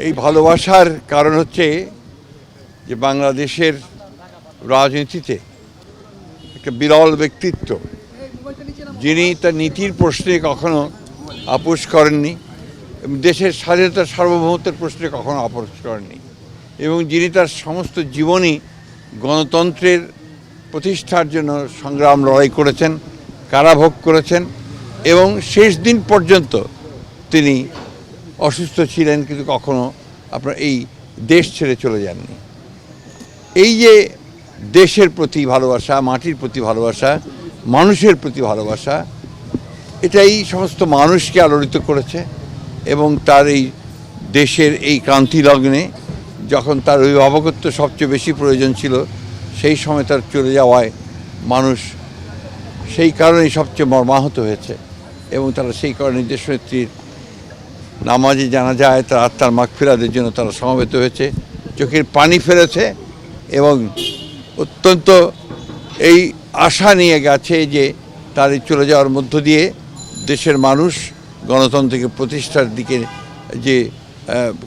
এই ভালোবাসার কারণ হচ্ছে যে বাংলাদেশের রাজনীতিতে একটা বিরল ব্যক্তিত্ব, যিনি তার নীতির প্রশ্নে কখনো আপোষ করেননি, দেশের স্বাধীনতার সার্বভৌমত্বের প্রশ্নে কখনো আপোষ করেননি, এবং যিনি তার সমস্ত জীবনই গণতন্ত্রের প্রতিষ্ঠার জন্য সংগ্রাম লড়াই করেছেন, কারাভোগ করেছেন, এবং শেষ দিন পর্যন্ত তিনি অসুস্থ ছিলেন কিন্তু কখনো আপনার এই দেশ ছেড়ে চলে যাননি। এই যে দেশের প্রতি ভালোবাসা, মাটির প্রতি ভালোবাসা, মানুষের প্রতি ভালোবাসা, এটাই সমস্ত মানুষকে আলোড়িত করেছে। এবং তার এই দেশের এই ক্রান্তি লগ্নে যখন তার অভিভাবকত্ব সবচেয়ে বেশি প্রয়োজন ছিল, সেই সময় তার চলে যাওয়ায় মানুষ সেই কারণেই সবচেয়ে মর্মাহত হয়েছে। এবং তারা সেই কারণে দেশনেত্রীর নামাজে জানা যায় তার আত্মার মাগফিরাতের জন্য তারা সমবেত হয়েছে, চোখের পানি ফেলেছে এবং অত্যন্ত এই আশা নিয়ে গেছে যে তার এই চলে যাওয়ার মধ্য দিয়ে দেশের মানুষ গণতন্ত্রকে প্রতিষ্ঠার দিকে যে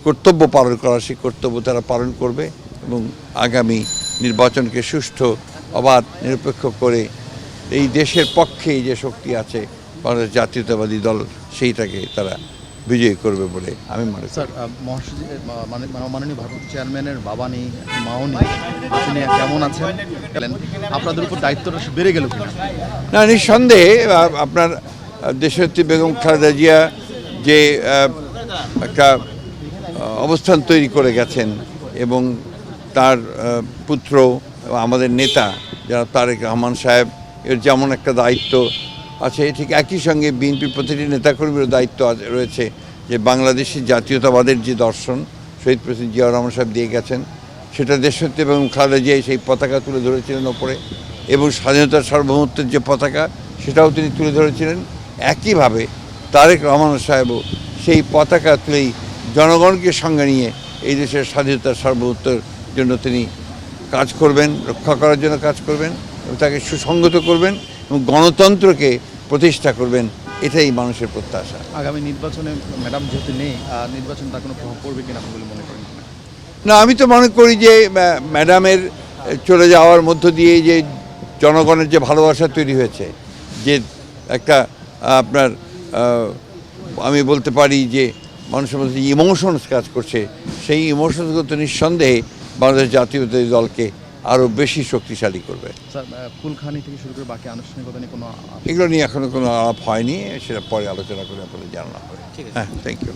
কর্তব্য পালন করা, সেই কর্তব্য তারা পালন করবে এবং আগামী নির্বাচনকে সুষ্ঠু, অবাধ, নিরপেক্ষ করে এই দেশের পক্ষে যে শক্তি আছে বাংলাদেশ জাতীয়তাবাদী দল, সেইটাকে তারা বিজয়ী করবে বলে আমি মনে করি। স্যার, মাননীয় ভারপ্রাপ্ত চেয়ারম্যানের বাবা নেই, মাও নেই, তিনি কেমন আছেন? আপনাদের উপর দায়িত্বটা বেড়ে গেল কিনা? না, নিঃসন্দেহে আপনার দেশনেত্রী বেগম খালেদা জিয়া যে একটা অবস্থান তৈরি করে গেছেন এবং তার পুত্র আমাদের নেতা যারা তারেক রহমান সাহেব, এর যেমন একটা দায়িত্ব আছে, ঠিক একই সঙ্গে বিএনপির প্রতিটি নেতাকর্মীর দায়িত্ব রয়েছে যে বাংলাদেশের জাতীয়তাবাদের যে দর্শন শহীদ প্রেসিডেন্ট জিয়াউর রহমান সাহেব দিয়ে গেছেন, সেটা দেশনেত্রী এবং খালেদা জিয়া সেই পতাকা তুলে ধরেছিলেন ওপরে, এবং স্বাধীনতার সার্বভৌমত্বের যে পতাকা সেটাও তিনি তুলে ধরেছিলেন। একইভাবে তারেক রহমান সাহেবও সেই পতাকা তুলেই জনগণকে সঙ্গে নিয়ে এই দেশের স্বাধীনতার সার্বভৌমত্বের জন্য তিনি কাজ করবেন, রক্ষা করার জন্য কাজ করবেন এবং তাকে সুসংগত করবেন এবং গণতন্ত্রকে প্রতিষ্ঠা করবেন, এটাই মানুষের প্রত্যাশা। আগামী নির্বাচনে ম্যাডাম যেহেতু নেই, নির্বাচন তার কোনো প্রভাব পড়বে কিনা বলে মনে করেন? না, আমি তো মনে করি যে ম্যাডামের চলে যাওয়ার মধ্য দিয়ে যে জনগণের যে ভালোবাসা তৈরি হয়েছে, যে একটা আপনার আমি বলতে পারি যে মানুষের মধ্যে ইমোশনস কাজ করছে, সেই ইমোশনসগুলো তো নিঃসন্দেহে বাংলাদেশ জাতীয়তাবাদী দলকে আরও বেশি শক্তিশালী করবে। স্যার, কুলখানি থেকে শুরু করে বাকি আনুষ্ঠানিকতা নিয়ে কোনো এগুলো নিয়ে এখনও কোনো আলাপ হয়নি, সেটা পরে আলোচনা করে আপনাদের জানানো হবে। হ্যাঁ, থ্যাংক ইউ।